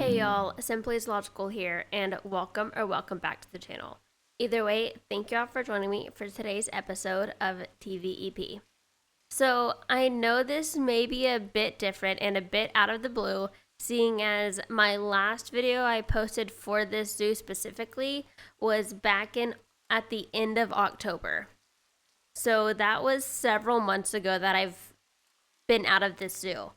Hey y'all, Simply is Logical here, and welcome back to the channel. Either way, thank you all for joining me for today's episode of TVEP. So, I know this may be a bit different and a bit out of the blue, seeing as my last video I posted for this zoo specifically was back in at the end of October. So, that was several months ago that I've been out of this zoo.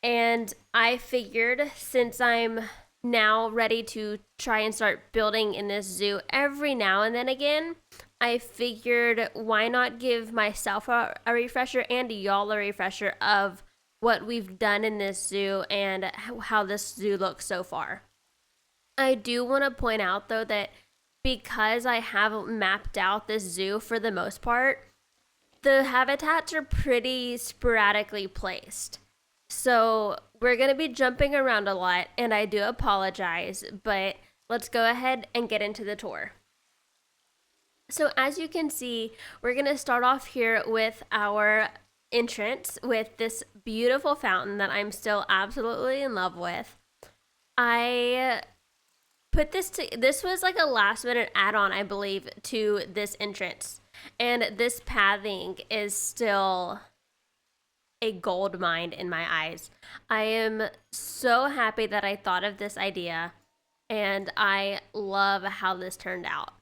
And I figured since I'm now ready to try and start building in this zoo every now and then again, I figured why not give myself a refresher and y'all a refresher of what we've done in this zoo and how this zoo looks so far. I do want to point out though that because I have mapped out this zoo for the most part, the habitats are pretty sporadically placed. So we're going to be jumping around a lot, and I do apologize, but let's go ahead and get into the tour. So as you can see, we're going to start off here with our entrance with this beautiful fountain that I'm still absolutely in love with. I put this was like a last minute add-on, I believe, to this entrance. And this pathing is still a gold mine in my eyes. I am so happy that I thought of this idea, and I love how this turned out.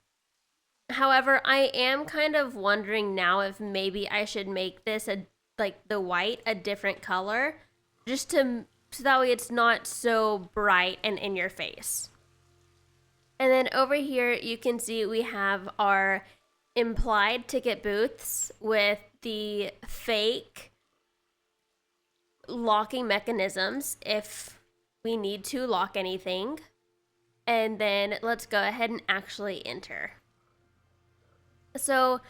However, I am kind of wondering now if maybe I should make this the white a different color, just to so that way it's not so bright and in your face. And then over here you can see we have our implied ticket booths with the fake locking mechanisms if we need to lock anything. And then let's go ahead and actually enter. So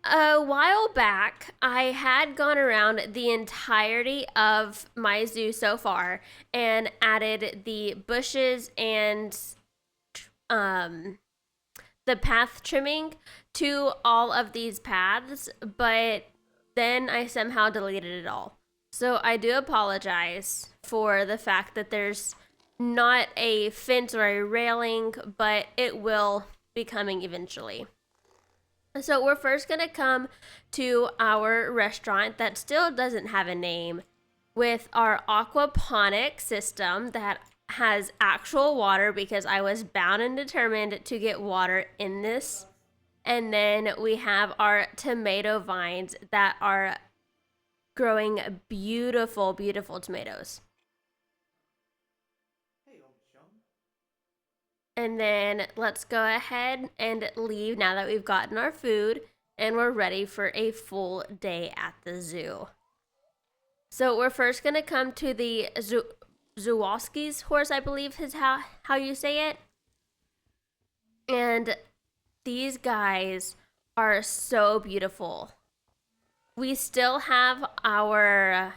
a while back, I had gone around the entirety of my zoo so far and added the bushes and the path trimming to all of these paths, but then I somehow deleted it all. So I do apologize for the fact that there's not a fence or a railing, but it will be coming eventually. So we're first going to come to our restaurant that still doesn't have a name, with our aquaponic system that has actual water because I was bound and determined to get water in this. And then we have our tomato vines that are growing beautiful, beautiful tomatoes. And then let's go ahead and leave now that we've gotten our food and we're ready for a full day at the zoo. So we're first going to come to the Zwoski's horse, I believe is how you say it. And these guys are so beautiful. We still have our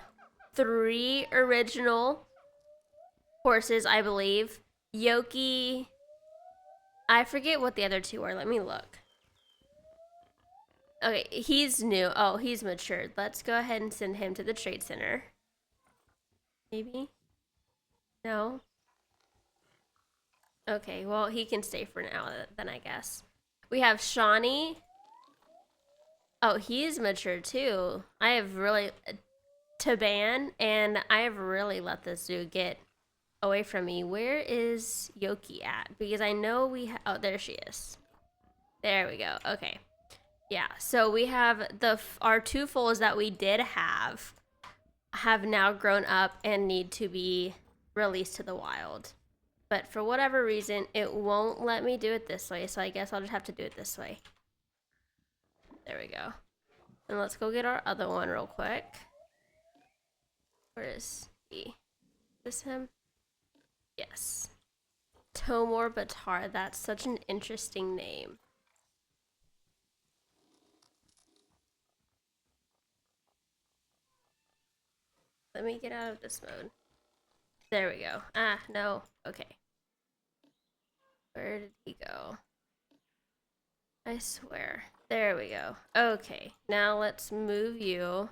3 original horses, I believe. Yoki, I forget what the other 2 are. Let me look. Okay, he's new. Oh, he's matured. Let's go ahead and send him to the trade center. Maybe? No? Okay, well, he can stay for now then, I guess. We have Shawnee. Oh, he's mature too. I have really... Taban, and I have really let this zoo get away from me. Where is Yoki at? Because I know oh, there she is. There we go. Okay. Yeah, so we have our 2 foals that we did have now grown up and need to be released to the wild. But for whatever reason, it won't let me do it this way, so I guess I'll just have to do it this way. There we go. And let's go get our other one real quick. Where is he? Is this him? Yes. Tomor Batar. That's such an interesting name. Let me get out of this mode. There we go. Ah, no. Okay. Where did he go? I swear. There we go. Okay. Now let's move you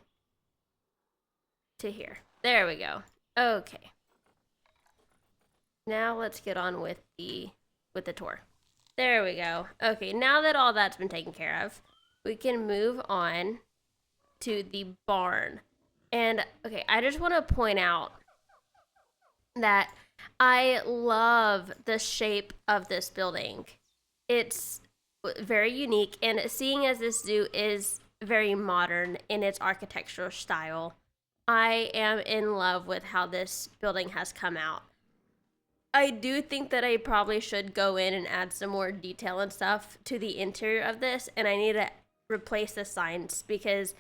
to here. There we go. Okay. Now let's get on with the tour. There we go. Okay, now that all that's been taken care of, we can move on to the barn. And okay, I just want to point out that I love the shape of this building. It's very unique, and seeing as this zoo is very modern in its architectural style, I am in love with how this building has come out. I do think that I probably should go in and add some more detail and stuff to the interior of this, and I need to replace the signs because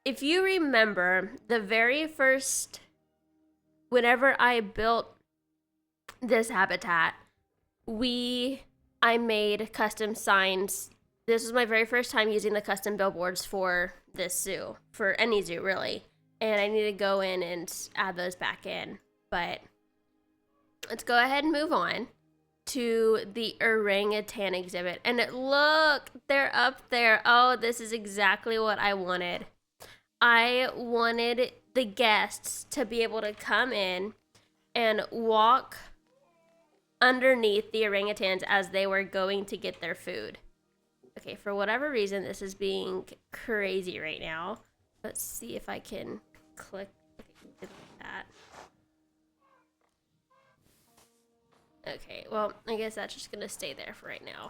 if you remember, the very first, whenever I built this habitat, I made custom signs. This was my very first time using the custom billboards for this zoo, for any zoo really, and I need to go in and add those back in. But let's go ahead and move on to the orangutan exhibit. And look, they're up there. Oh, this is exactly what I wanted. I wanted the guests to be able to come in and walk underneath the orangutans as they were going to get their food. Okay, for whatever reason, this is being crazy right now. Let's see if I can click that. Okay, well, I guess that's just gonna stay there for right now.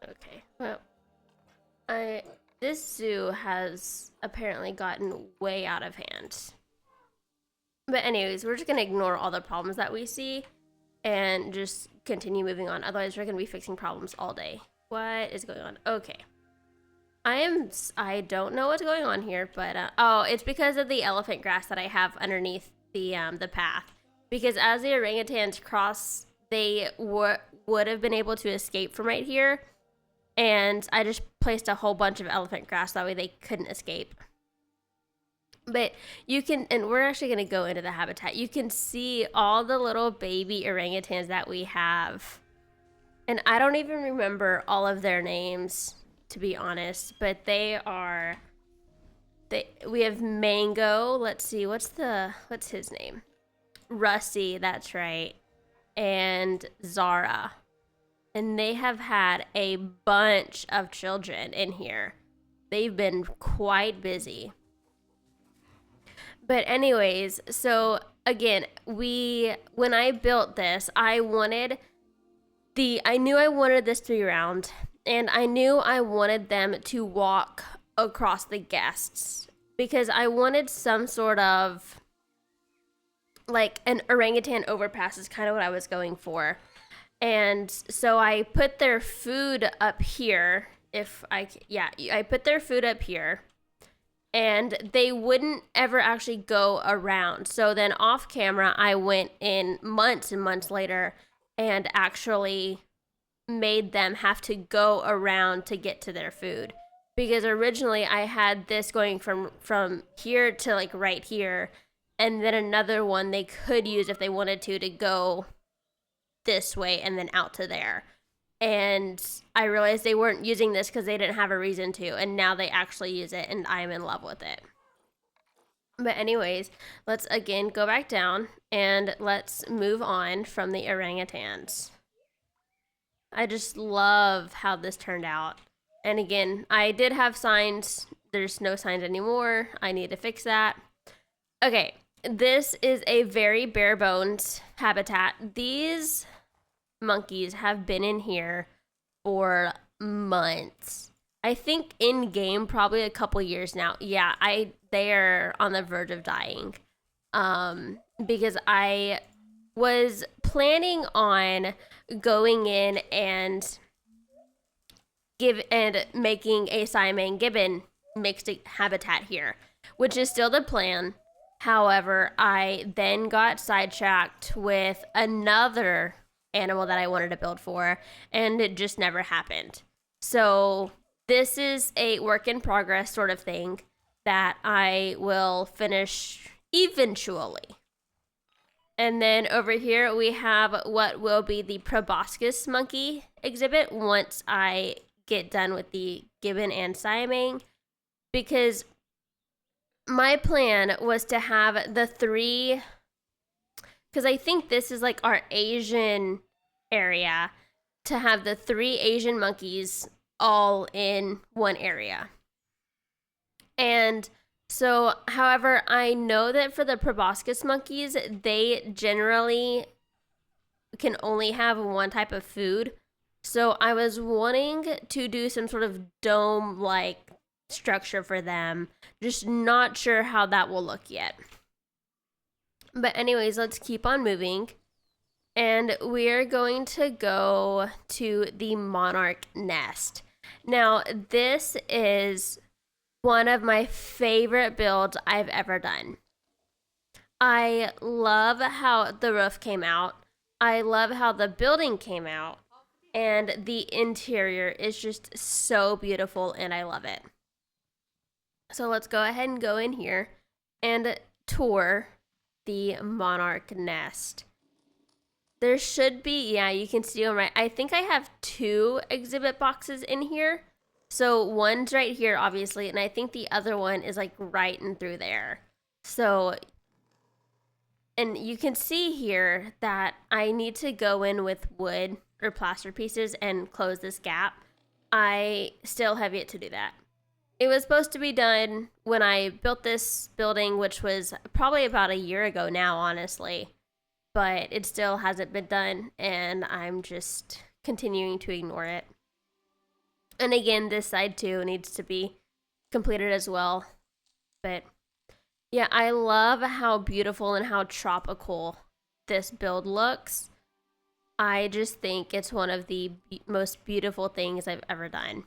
Okay, well, this zoo has apparently gotten way out of hand. But anyways, we're just gonna ignore all the problems that we see and just continue moving on. Otherwise, we're gonna be fixing problems all day. What is going on? Okay. I don't know what's going on here, but oh, it's because of the elephant grass that I have underneath the path. Because as the orangutans cross, they would have been able to escape from right here, and I just placed a whole bunch of elephant grass that way they couldn't escape. But you can, and we're actually going to go into the habitat. You can see all the little baby orangutans that we have, and I don't even remember all of their names, to be honest, but we have Mango. Let's see, what's his name? Rusty, that's right. And Zara. And they have had a bunch of children in here. They've been quite busy. But anyways, so again, when I built this, I knew I wanted this to be round. And I knew I wanted them to walk across the guests because I wanted some sort of like an orangutan overpass is kind of what I was going for. And so I put their food up here. I put their food up here and they wouldn't ever actually go around. So then off camera, I went in months and months later and actually made them have to go around to get to their food, because originally I had this going from here to like right here, and then another one they could use if they wanted to go this way and then out to there. And I realized they weren't using this because they didn't have a reason to, and now they actually use it, and I'm in love with it. But anyways, let's again go back down and let's move on from the orangutans. I just love how this turned out. And again, I did have signs. There's no signs anymore. I need to fix that. Okay, this is a very bare bones habitat. These monkeys have been in here for months. I think in game probably a couple years now. Yeah, they are on the verge of dying. Because I was planning on going in and making a Siamang gibbon mixed habitat here, which is still the plan. However, I then got sidetracked with another animal that I wanted to build for, and it just never happened. So this is a work in progress sort of thing that I will finish eventually. And then over here we have what will be the proboscis monkey exhibit once I get done with the gibbon and siamang, because my plan was to have the three, because I think this is like our Asian area, to have the three Asian monkeys all in one area. And so, however, I know that for the proboscis monkeys, they generally can only have one type of food. So I was wanting to do some sort of dome like structure for them. Just not sure how that will look yet. But anyways, let's keep on moving. And we're going to go to the monarch nest. Now, this is one of my favorite builds I've ever done. I love how the roof came out. I love how the building came out. And the interior is just so beautiful and I love it. So let's go ahead and go in here and tour the monarch nest. There should be, yeah, you can see them right. I think I have 2 exhibit boxes in here. So one's right here, obviously, and I think the other one is like right in through there. So, and you can see here that I need to go in with wood or plaster pieces and close this gap. I still have yet to do that. It was supposed to be done when I built this building, which was probably about a year ago now, honestly. But it still hasn't been done, and I'm just continuing to ignore it. And again, this side too needs to be completed as well. But yeah, I love how beautiful and how tropical this build looks. I just think it's one of the most beautiful things I've ever done.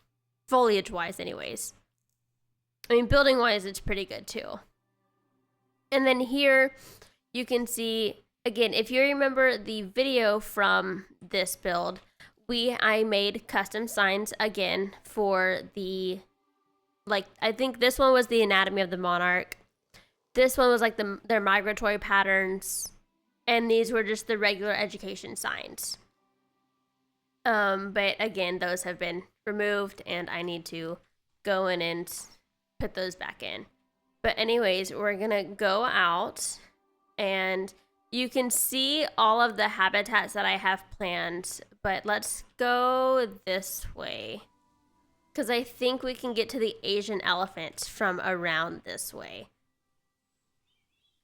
Foliage-wise, anyways. I mean, building-wise, it's pretty good too. And then here, you can see, again, if you remember the video from this build, I made custom signs again for the, like, I think this one was the anatomy of the monarch. This one was like their migratory patterns. And these were just the regular education signs. But again, those have been removed and I need to go in and put those back in. But anyways, we're gonna go out and you can see all of the habitats that I have planned, but let's go this way because I think we can get to the Asian elephants from around this way.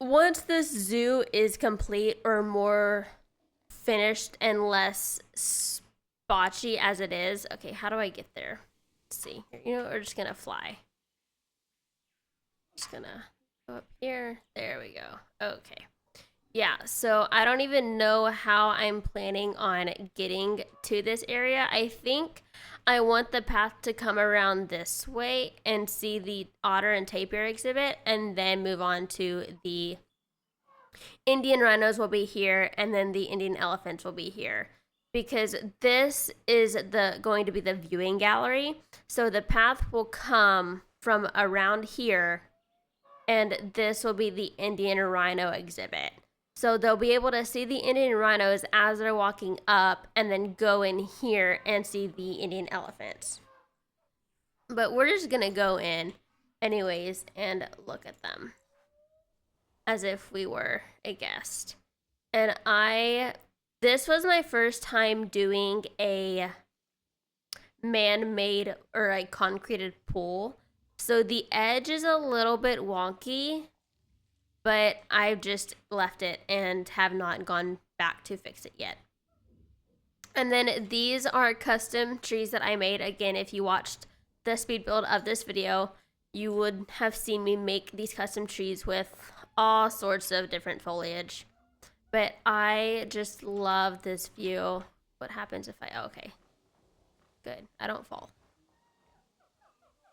Once this zoo is complete or more finished and less spotchy as it is, okay, how do I get there? Let's see. You know, we're just gonna fly. Just gonna go up here. There we go. Okay. Yeah, so I don't even know how I'm planning on getting to this area. I think I want the path to come around this way and see the otter and tapir exhibit and then move on to the Indian rhinos will be here and then the Indian elephants will be here. Because this is going to be the viewing gallery. So the path will come from around here and this will be the Indian rhino exhibit. So they'll be able to see the Indian rhinos as they're walking up and then go in here and see the Indian elephants. But we're just going to go in anyways and look at them as if we were a guest. And this was my first time doing a man-made or a concreted pool. So the edge is a little bit wonky, but I've just left it and have not gone back to fix it yet. And then these are custom trees that I made. Again, if you watched the speed build of this video, you would have seen me make these custom trees with all sorts of different foliage. But I just love this view. What happens if okay. Good, I don't fall.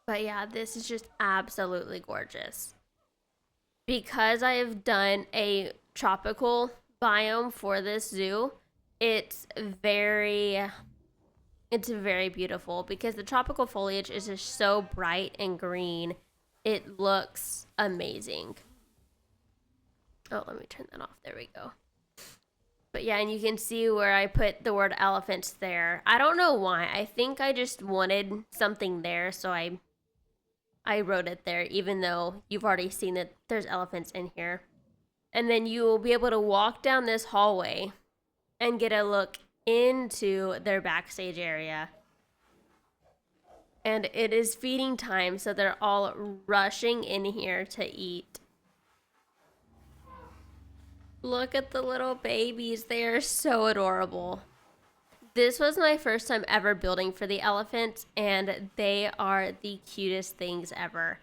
But yeah, this is just absolutely gorgeous. Because I have done a tropical biome for this zoo, it's very beautiful because the tropical foliage is just so bright and green. It looks amazing. Oh, let me turn that off. There we go. But yeah, and you can see where I put the word elephants there. I don't know why. I think I just wanted something there, so I wrote it there, even though you've already seen that there's elephants in here. And then you will be able to walk down this hallway and get a look into their backstage area. And it is feeding time, so they're all rushing in here to eat. Look at the little babies. They are so adorable. This was my first time ever building for the elephants, and they are the cutest things ever.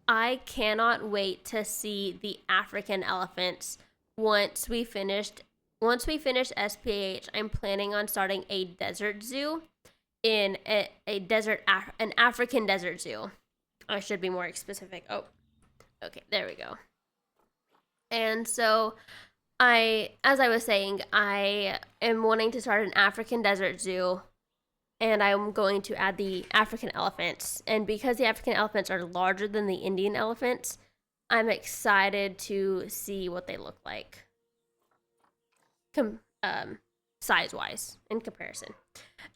I cannot wait to see the African elephants once we finished SPH. I'm planning on starting a desert zoo in an African desert zoo. I should be more specific. Oh, okay, there we go. And so as I was saying, I am wanting to start an African desert zoo, and I'm going to add the African elephants. And because the African elephants are larger than the Indian elephants, I'm excited to see what they look like, size-wise in comparison.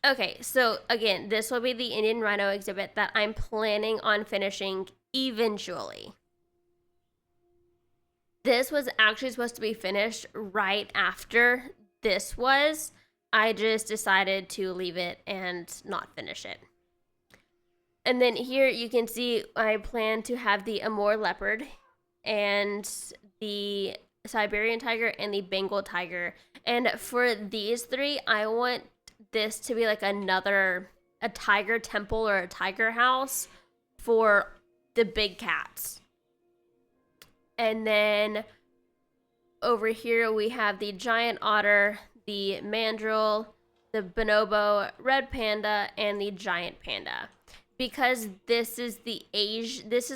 Okay, so again, this will be the Indian rhino exhibit that I'm planning on finishing eventually. This was actually supposed to be finished right after this was. I just decided to leave it and not finish it. And then here you can see I plan to have the Amur leopard and the Siberian tiger and the Bengal tiger. And for these three, I want this to be like a tiger temple or a tiger house for the big cats. And then over here we have the giant otter, the mandrill, the bonobo, red panda, and the giant panda. Because this is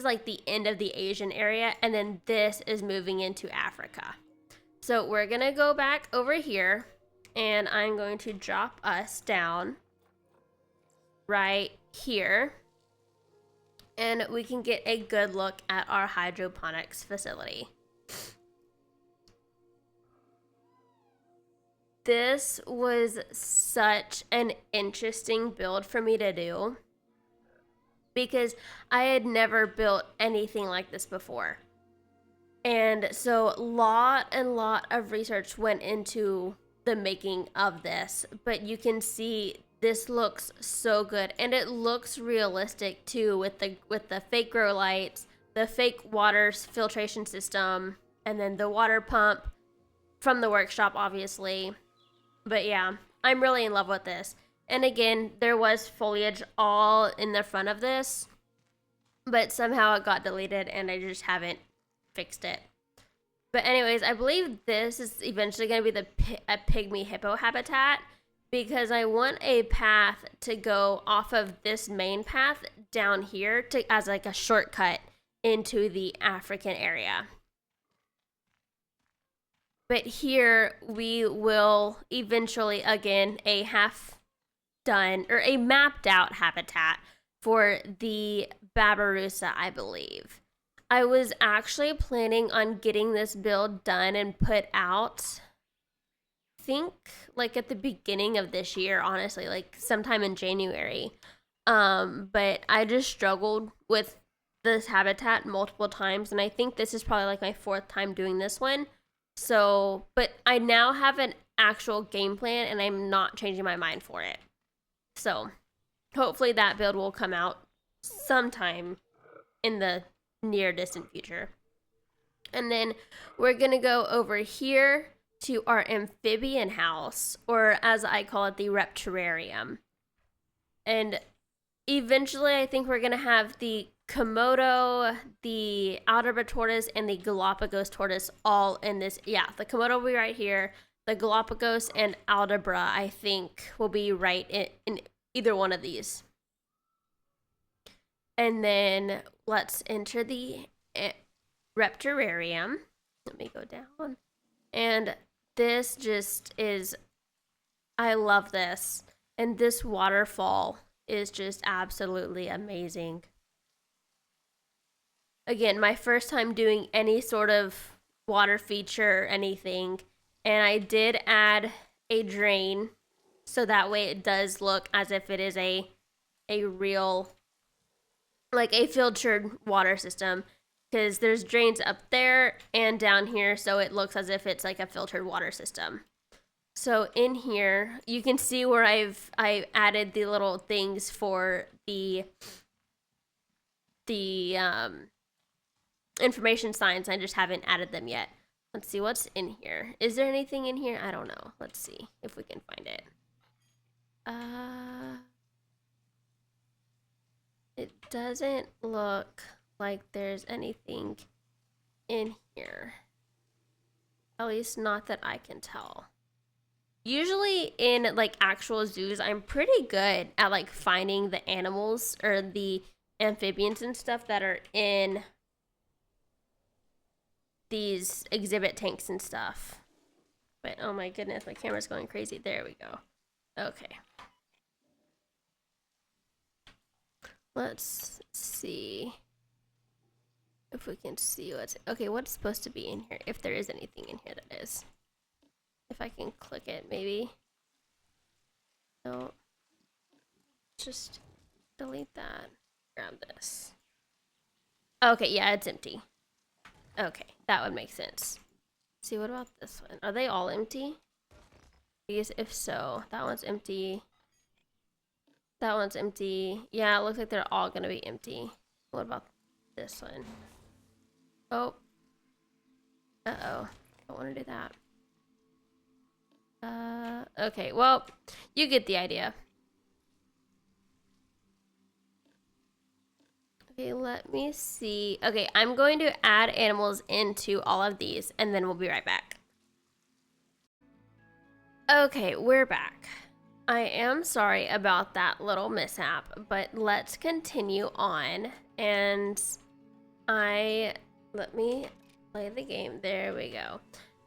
like the end of the Asian area, and then this is moving into Africa. So we're gonna go back over here, and I'm going to drop us down right here, and we can get a good look at our hydroponics facility. This was such an interesting build for me to do because I had never built anything like this before. And so lot of research went into the making of this, but you can see this looks so good, and it looks realistic too with the fake grow lights, the fake water filtration system, and then the water pump from the workshop, obviously. But yeah, I'm really in love with this. And again, there was foliage all in the front of this, but somehow it got deleted and I just haven't fixed it. But anyways, I believe this is eventually going to be a pygmy hippo habitat, because I want a path to go off of this main path down here as like a shortcut into the African area. But here we will eventually, again, a half done or a mapped out habitat for the Babirusa, I believe. I was actually planning on getting this build done and put out, I think, like at the beginning of this year, honestly, like sometime in January. But I just struggled with this habitat multiple times, and I think this is probably like my 4th time doing this one. So, but I now have an actual game plan, and I'm not changing my mind for it. So, hopefully that build will come out sometime in the near distant future. And then we're going to go over here to our amphibian house, or as I call it, the reptarium. And eventually I think we're going to have the Komodo, the Aldabra tortoise, and the Galapagos tortoise all in this. Yeah, the Komodo will be right here. The Galapagos and Aldabra, I think, will be right in either one of these. And then let's enter the reptarium. Let me go down. And this just is, I love this. And this waterfall is just absolutely amazing. Again, my first time doing any sort of water feature or anything. And I did add a drain so that way it does look as if it is a real, like a filtered water system, because there's drains up there and down here, so it looks as if it's like a filtered water system. So in here, you can see where I added the little things for the information signs. I just haven't added them yet. Let's see what's in here. Is there anything in here? I don't know. Let's see if we can find it. It doesn't look like there's anything in here. At least not that I can tell. Usually in like actual zoos, I'm pretty good at like finding the animals or the amphibians and stuff that are in these exhibit tanks and stuff. But oh my goodness, my camera's going crazy. There we go. Okay. Let's see if we can see what's... Okay, what's supposed to be in here? If there is anything in here that is. If I can click it, maybe. No. Just delete that. Grab this. Okay, yeah, it's empty. Okay, that would make sense. Let's see, what about this one? Are they all empty? Because if so, that one's empty. That one's empty. Yeah, it looks like they're all gonna be empty. What about this one? Oh. Uh-oh. I don't want to do that. Okay, well, you get the idea. Okay, let me see. Okay, I'm going to add animals into all of these, and then we'll be right back. Okay, we're back. I am sorry about that little mishap, but let's continue on. And let me play the game. There we go.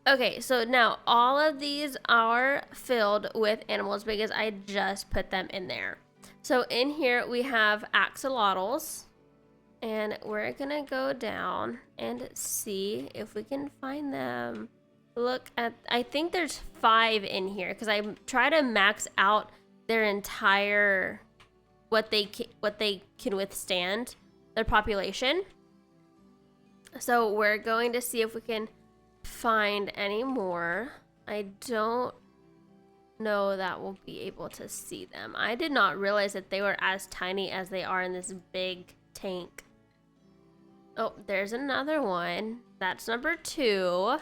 Okay, so now all of these are filled with animals because I just put them in there. So in here we have axolotls, and we're gonna go down and see if we can find them. Look at, I think there's 5 in here because I try to max out their entire, what they can withstand, their population. So we're going to see if we can find any more. I don't know that we'll be able to see them. I did not realize that they were as tiny as they are in this big tank. Oh, there's another one. That's number 2.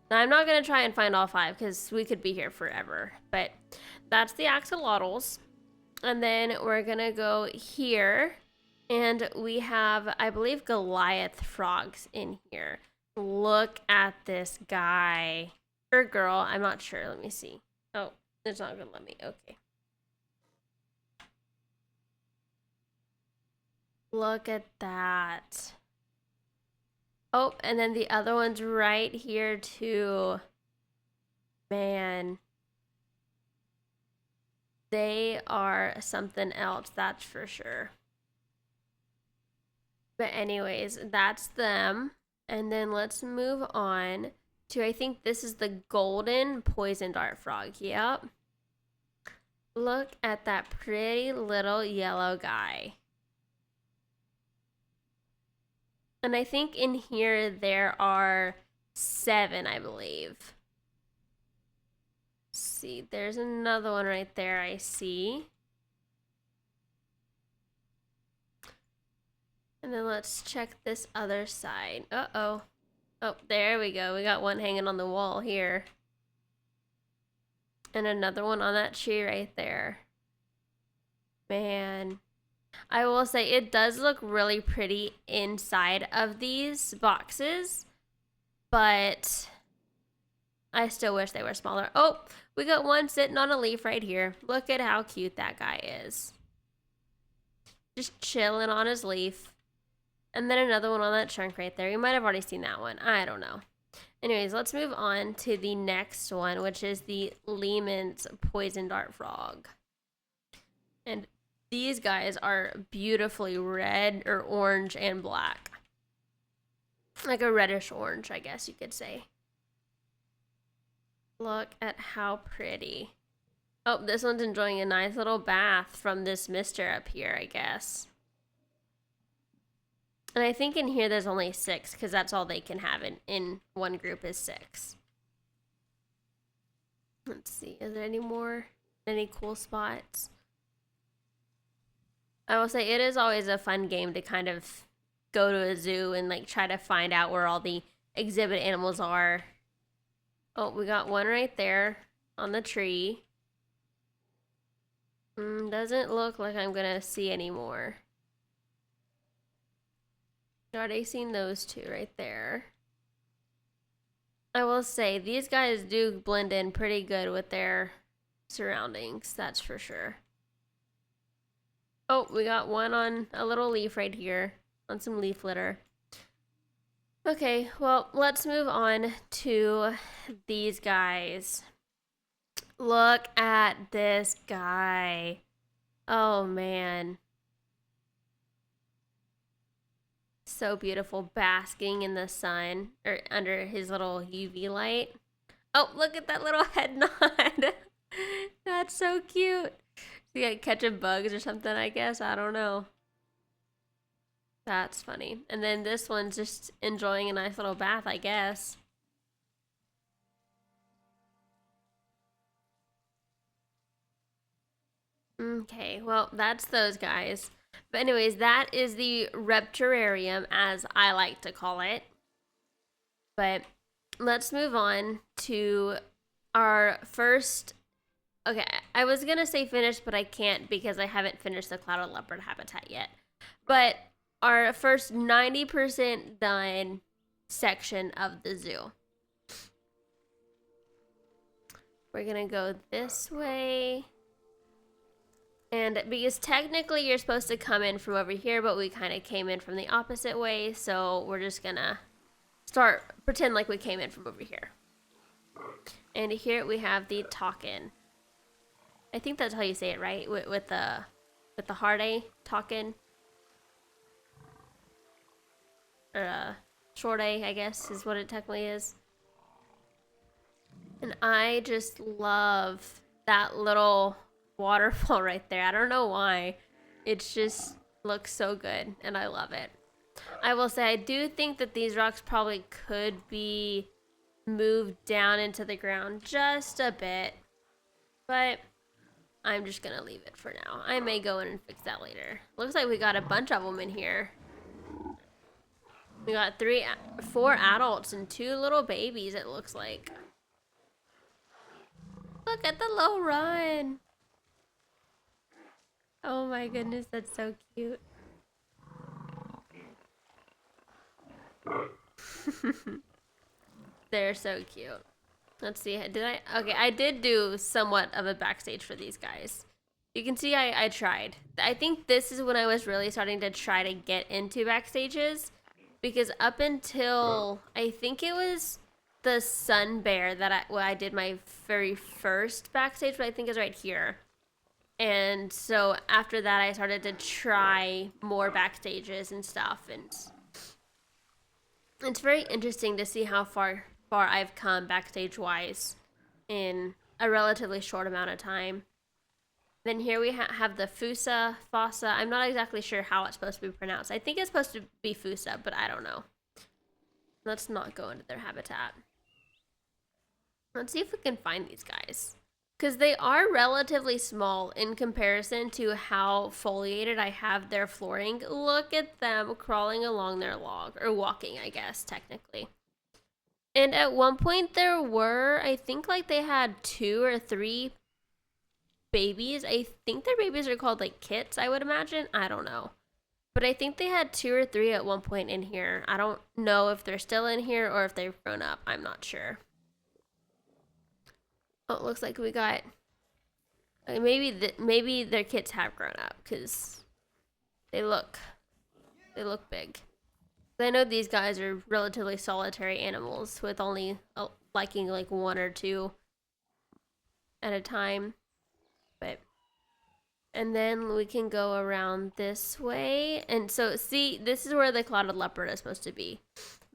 Now, I'm not going to try and find all 5 because we could be here forever. But that's the axolotls. And then we're going to go here. And we have, I believe, Goliath frogs in here. Look at this guy. Or girl, I'm not sure. Let me see. Oh, it's not going to let me. Okay. Look at that. Oh, and then the other one's right here too. Man. They are something else, that's for sure. But anyways, that's them. And then let's move on to, I think this is the golden poison dart frog. Yep. Look at that pretty little yellow guy. And I think in here there are 7, I believe. Let's see, there's another one right there I see. And then let's check this other side. Uh-oh. Oh, there we go. We got one hanging on the wall here. And another one on that tree right there. Man. I will say it does look really pretty inside of these boxes, but I still wish they were smaller. Oh, we got one sitting on a leaf right here. Look at how cute that guy is. Just chilling on his leaf. And then another one on that trunk right there. You might have already seen that one. I don't know. Anyways, let's move on to the next one, which is the Lehman's poison dart frog. And these guys are beautifully red or orange and black. Like a reddish orange, I guess you could say. Look at how pretty. Oh, this one's enjoying a nice little bath from this mister up here, I guess. And I think in here there's only 6 because that's all they can have in one group is 6. Let's see, is there any more? Any cool spots? I will say it is always a fun game to kind of go to a zoo and like try to find out where all the exhibit animals are. Oh, we got one right there on the tree. Doesn't look like I'm gonna see any more. Already seen those 2 right there. I will say these guys do blend in pretty good with their surroundings, that's for sure. Oh, we got one on a little leaf right here, on some leaf litter. Okay, well, let's move on to these guys. Look at this guy. Oh, man. So beautiful, basking in the sun, or under his little UV light. Oh, look at that little head nod. That's so cute. You like catching bugs or something, I guess. I don't know. That's funny. And then this one's just enjoying a nice little bath, I guess. Okay, well, that's those guys. But anyways, that is the Repterarium, as I like to call it. But let's move on to our first... Okay, I was going to say finished, but I can't because I haven't finished the clouded leopard habitat yet. But our first 90% done section of the zoo. We're going to go this way. And because technically you're supposed to come in from over here, but we kind of came in from the opposite way, so we're just gonna pretend like we came in from over here. And here we have the Talkin. I think that's how you say it, right? With the hard A, Talkin. Or short A, I guess, is what it technically is. And I just love that little waterfall right there. I don't know why. It just looks so good and I love it. I will say I do think that these rocks probably could be moved down into the ground just a bit, but I'm just gonna leave it for now. I may go in and fix that later. Looks like we got a bunch of them in here. We got 4 adults and 2 little babies, it looks like. Look at the low run. Oh my goodness, that's so cute. They're so cute. Let's see, okay, I did do somewhat of a backstage for these guys. You can see I tried. I think this is when I was really starting to try to get into backstages, because up until, I think it was the sun bear that I did my very first backstage, but I think it's right here. And so after that, I started to try more backstages and stuff. And it's very interesting to see how far I've come backstage-wise in a relatively short amount of time. Then here we have the fossa. I'm not exactly sure how it's supposed to be pronounced. I think it's supposed to be fossa, but I don't know. Let's not go into their habitat. Let's see if we can find these guys. Because they are relatively small in comparison to how foliated I have their flooring. Look at them crawling along their log. Or walking, I guess, technically. And at one point there were, I think like they had 2 or 3 babies. I think their babies are called like kits, I would imagine. I don't know. But I think they had 2 or 3 at one point in here. I don't know if they're still in here or if they've grown up. I'm not sure. Oh, it looks like we got... Maybe their kids have grown up because they look big. I know these guys are relatively solitary animals with only liking like 1 or 2 at a time. And then we can go around this way. And so, see, this is where the clouded leopard is supposed to be.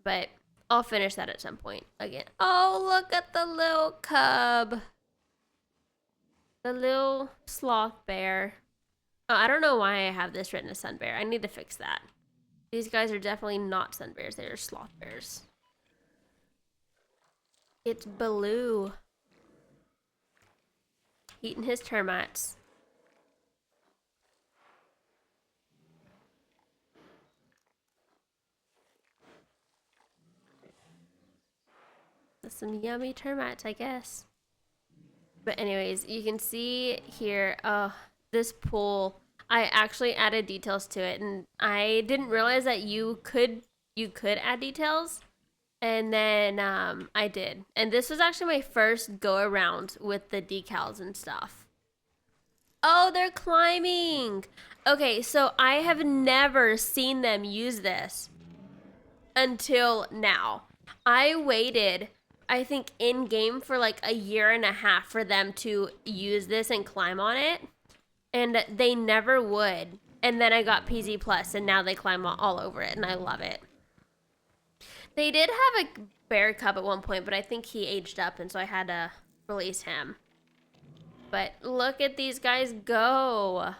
But I'll finish that at some point again. Oh, look at the little cub. The little sloth bear. Oh, I don't know why I have this written as sun bear. I need to fix that. These guys are definitely not sun bears. They are sloth bears. It's Baloo. Eating his termites. Some yummy termites, I guess. But anyways, you can see here, this pool, I actually added details to it, and I didn't realize that you could add details, and then I did. And this was actually my first go around with the decals and stuff. Oh, they're climbing. Okay, so I have never seen them use this until now. I waited, I think, in game for like a year and a half for them to use this and climb on it, and they never would. And then I got PZ Plus, and now they climb all over it, and I love it. They did have a bear cub at one point, but I think he aged up, and so I had to release him. But look at these guys go.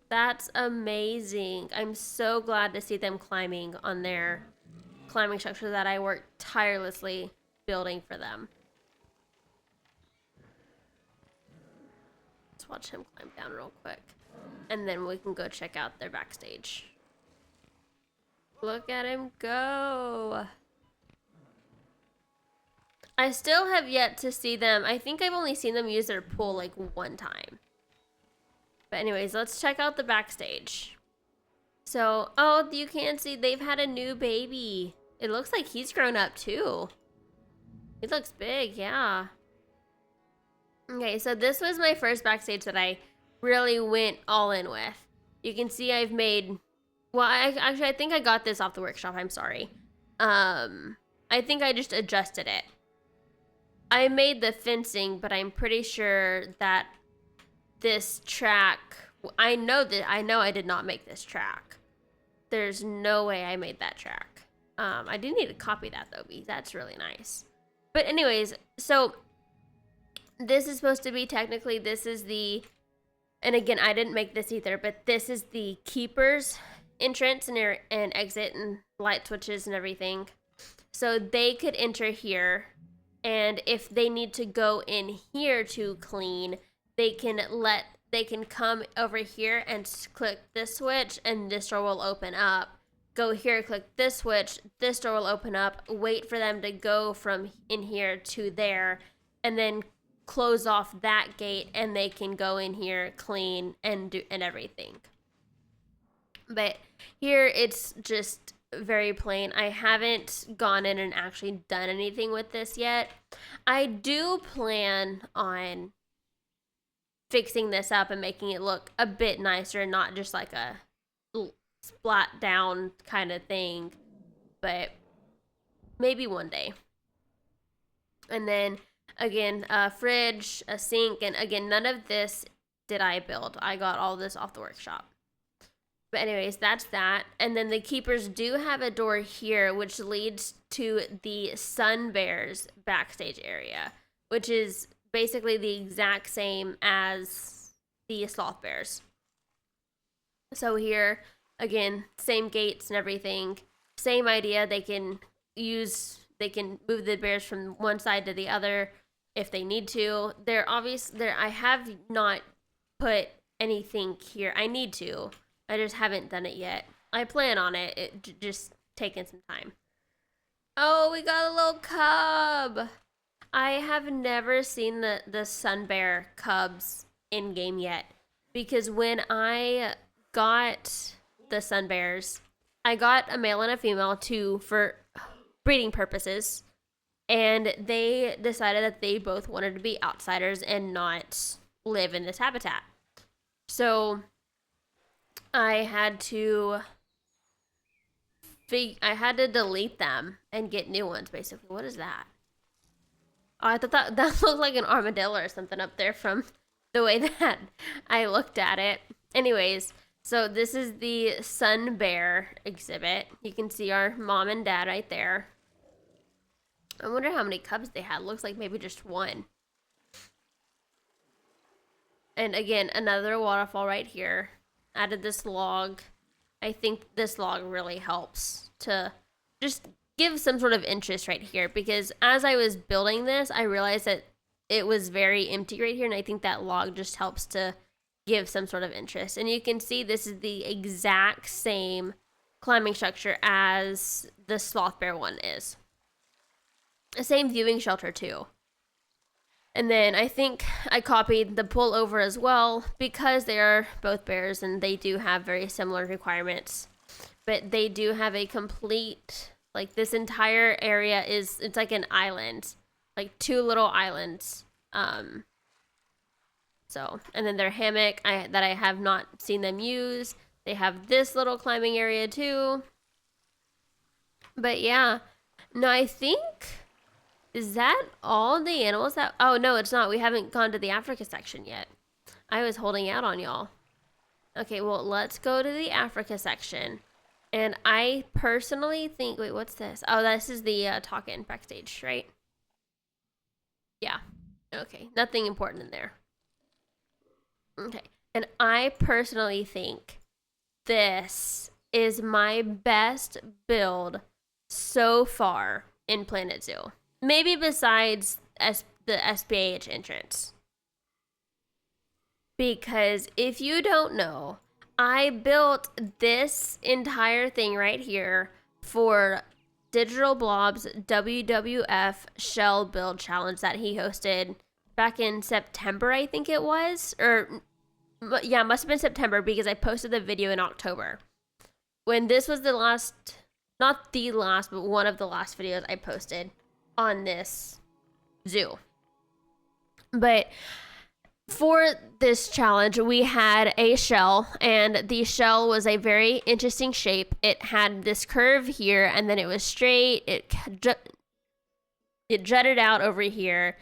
That's amazing. I'm so glad to see them climbing on their climbing structure that I worked tirelessly building for them. Let's watch him climb down real quick, and then we can go check out their backstage. Look at him go. I still have yet to see them. I think I've only seen them use their pool like one time. But anyways, let's check out the backstage. So, oh, you can see they've had a new baby. It looks like he's grown up too. He looks big, yeah. Okay, so this was my first backstage that I really went all in with. You can see I've made, well, I think I got this off the workshop, I'm sorry. I think I just adjusted it. I made the fencing, but I'm pretty sure that this track, I know I did not make this track. There's no way I made that track. I do need to copy that though, because that's really nice. But anyways, so this is supposed to be technically, this is the, and again, I didn't make this either, but this is the keeper's entrance and exit and light switches and everything. So they could enter here, and if they need to go in here to clean, they can come over here and click this switch, and this door will open up. Go here, click this switch, this door will open up, wait for them to go from in here to there, and then close off that gate, and they can go in here, clean, and everything. But here it's just very plain. I haven't gone in and actually done anything with this yet. I do plan on fixing this up and making it look a bit nicer, not just like a splat down kind of thing, but maybe one day. And then again, a fridge, a sink, and again, none of this did I build. I got all this off the workshop. But anyways, that's that. And then the keepers do have a door here, which leads to the Sun Bears backstage area, which is basically the exact same as the Sloth Bears. So here, again, same gates and everything. Same idea. They can move the bears from one side to the other if they need to. I have not put anything here. I need to. I just haven't done it yet. I plan on it. It just taking some time. Oh, we got a little cub. I have never seen the Sun Bear cubs in game yet, because when I got the Sun Bears, I got a male and a female for breeding purposes, and they decided that they both wanted to be outsiders and not live in this habitat. So I had to delete them and get new ones, basically. What is that? Oh, I thought that looked like an armadillo or something up there from the way that I looked at it. Anyways, So this is the Sun Bear exhibit. You can see our mom and dad right there. I wonder how many cubs they had. Looks like maybe just one. And again, another waterfall right here. Added this log. I think this log really helps to just give some sort of interest right here, because as I was building this, I realized that it was very empty right here, and I think that log just helps to give some sort of interest. And you can see this is the exact same climbing structure as the sloth bear one is. The same viewing shelter too. And then I think I copied the pullover as well, because they are both bears and they do have very similar requirements. But they do have a complete, like, this entire area it's like an island, like 2 little islands. So, and then their hammock that I have not seen them use. They have this little climbing area too. But yeah, no, I think, is that all the animals that, oh no, it's not. We haven't gone to the Africa section yet. I was holding out on y'all. Okay, well, let's go to the Africa section. And I personally think, wait, what's this? Oh, this is the talk-in backstage, right? Yeah. Okay, nothing important in there. Okay, and I personally think this is my best build so far in Planet Zoo. Maybe besides the SPH entrance. Because if you don't know, I built this entire thing right here for Digital Blob's WWF Shell Build Challenge that he hosted back in September, I think it was. Or, yeah, it must have been September, because I posted the video in October. When this was the last, not the last, but one of the last videos I posted on this zoo. But for this challenge, we had a shell, and the shell was a very interesting shape. It had this curve here, and then it was straight. It jutted out over here,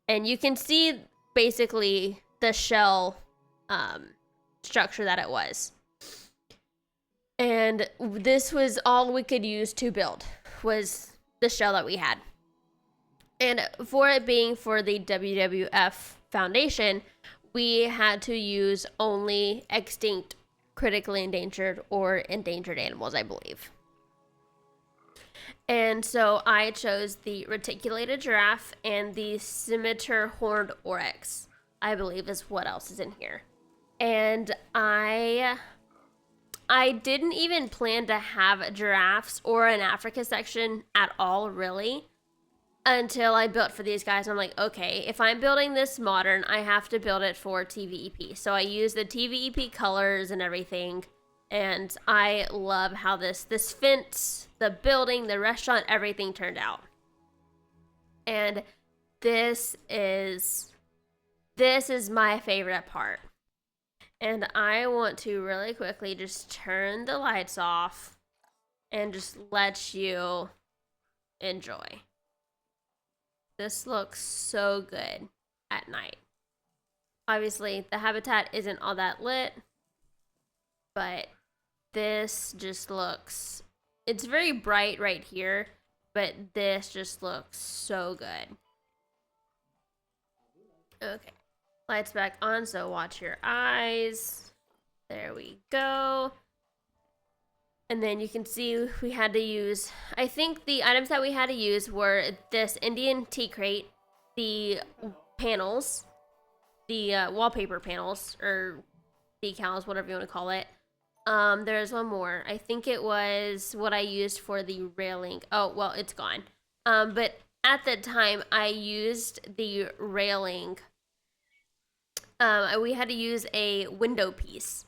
and you can see basically the shell structure that it was. And this was all we could use to build, was the shell that we had. And for it being for the WWF Foundation, we had to use only extinct, critically endangered, or endangered animals, I believe. And so I chose the reticulated giraffe and the scimitar horned oryx, I believe is what else is in here. And I didn't even plan to have giraffes or an Africa section at all, really, until I built for these guys. I'm like, okay, if I'm building this modern, I have to build it for TVEP. So I use the TVEP colors and everything. And I love how this fence, the building, the restaurant, everything turned out. And this is my favorite part. And I want to really quickly just turn the lights off and just let you enjoy. This looks so good at night. Obviously, the habitat isn't all that lit, but this just looks, it's very bright right here, but this just looks so good. Okay, lights back on, so watch your eyes. There we go. And then you can see we had to use, I think the items that we had to use were this Indian tea crate, the panels, the wallpaper panels, or decals, whatever you want to call it. There's one more. I think it was what I used for the railing. Oh, well, it's gone. But at the time, I used the railing. We had to use a window piece.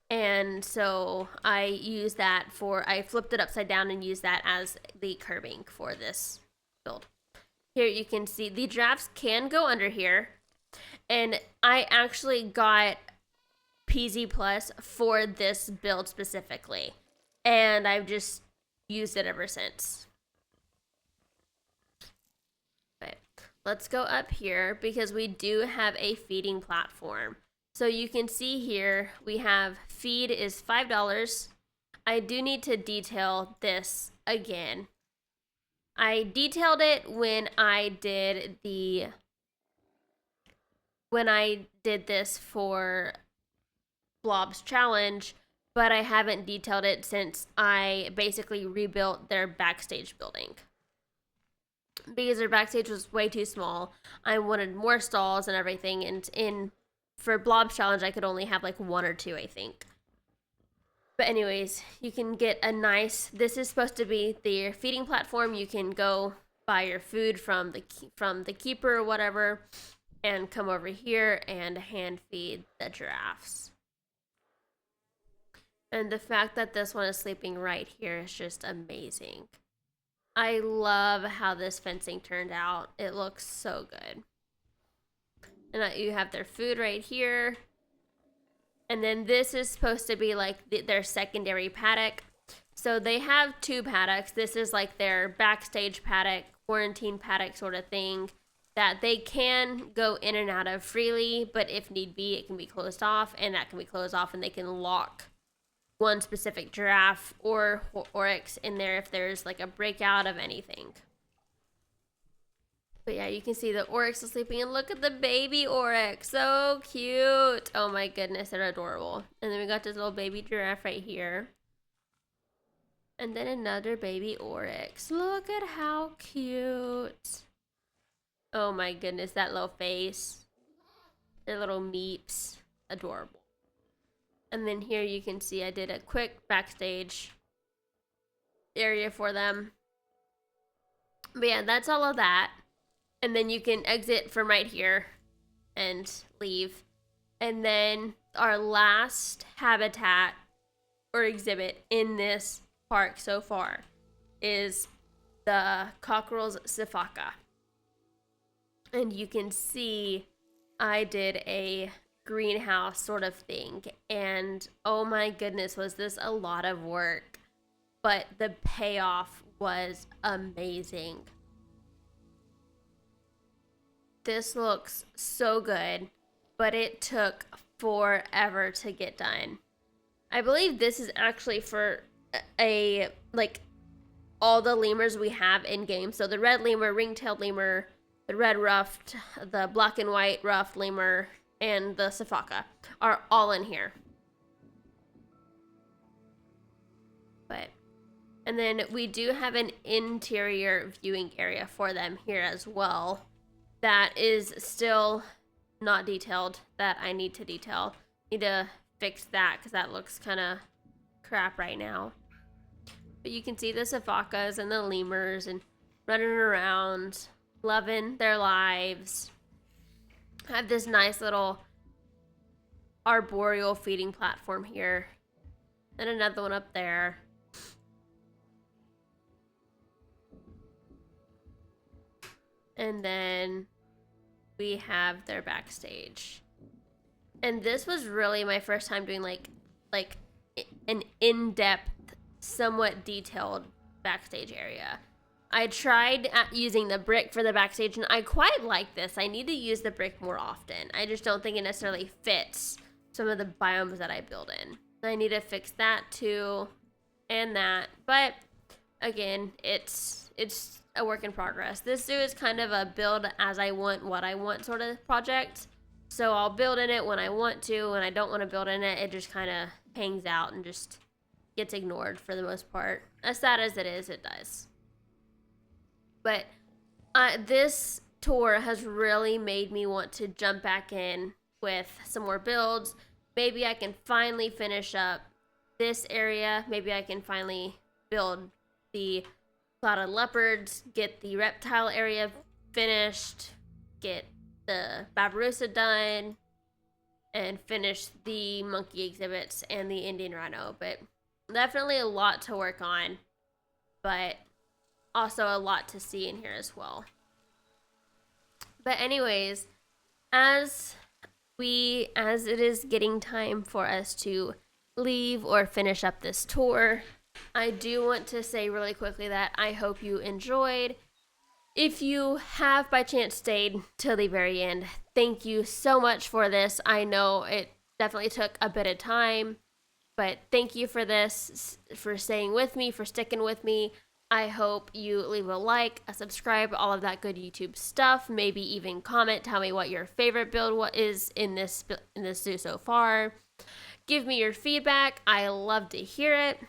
And so I used that I flipped it upside down and used that as the curbing for this build. Here you can see the giraffes can go under here. And I actually got PZ Plus for this build specifically. And I've just used it ever since. Okay, let's go up here because we do have a feeding platform. So you can see here we have feed is $5. I do need to detail this again. I detailed it when I did this for Blob's challenge, but I haven't detailed it since I basically rebuilt their backstage building. Because their backstage was way too small. I wanted more stalls and everything, and for Blob's challenge I could only have like 1 or 2, I think. But anyways, you can get a nice, this is supposed to be their feeding platform. You can go buy your food from the keeper or whatever and come over here and hand feed the giraffes. And the fact that this one is sleeping right here is just amazing. I love how this fencing turned out. It looks so good. And you have their food right here. And then this is supposed to be like their secondary paddock. So they have 2 paddocks. This is like their backstage paddock, quarantine paddock sort of thing that they can go in and out of freely, but if need be, it can be closed off, and that can be closed off, and they can lock one specific giraffe or oryx in there if there's like a breakout of anything. But yeah, you can see the oryx is sleeping, and look at the baby oryx. So cute. Oh my goodness, they're adorable. And then we got this little baby giraffe right here. And then another baby oryx. Look at how cute. Oh my goodness, that little face. Their little meeps. Adorable. And then here you can see I did a quick backstage area for them. But yeah, that's all of that. And then you can exit from right here and leave. And then our last habitat or exhibit in this park so far is the cockerel's sifaka. And you can see I did a greenhouse sort of thing, and oh my goodness, was this a lot of work, but the payoff was amazing. This looks so good, but it took forever to get done. I believe this is actually for a like all the lemurs we have in game. So the red lemur, ring-tailed lemur, the red ruffed, the black and white ruffed lemur, and the sifaka are all in here. And then we do have an interior viewing area for them here as well. That is still not detailed, that I need to detail. Need to fix that because that looks kind of crap right now. But you can see the sifakas and the lemurs and running around, loving their lives. I have this nice little arboreal feeding platform here. And another one up there. And then we have their backstage. And this was really my first time doing like an in-depth, somewhat detailed backstage area. I tried using the brick for the backstage, and I quite like this. I need to use the brick more often. I just don't think it necessarily fits some of the biomes that I build in. I need to fix that too, and that. But again, it's a work in progress. This zoo is kind of a build as I want, what I want sort of project. So I'll build in it when I want to. When I don't want to build in it, it just kind of hangs out and just gets ignored for the most part. As sad as it is, it does. But this tour has really made me want to jump back in with some more builds. Maybe I can finally finish up this area. Maybe I can finally build the clouded leopards, get the reptile area finished, get the babirusa done, and finish the monkey exhibits and the Indian rhino. But definitely a lot to work on, but also a lot to see in here as well. But anyways, as it is getting time for us to leave or finish up this tour, I do want to say really quickly that I hope you enjoyed. If you have by chance stayed till the very end, thank you so much for this. I know it definitely took a bit of time, but thank you for this, for staying with me, for sticking with me. I hope you leave a like, a subscribe, all of that good YouTube stuff. Maybe even comment, tell me what your favorite build is in this zoo so far. Give me your feedback. I love to hear it.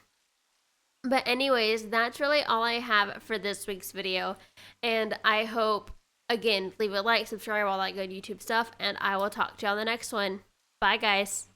But anyways, that's really all I have for this week's video. And I hope, again, leave a like, subscribe, all that good YouTube stuff. And I will talk to you on the next one. Bye, guys.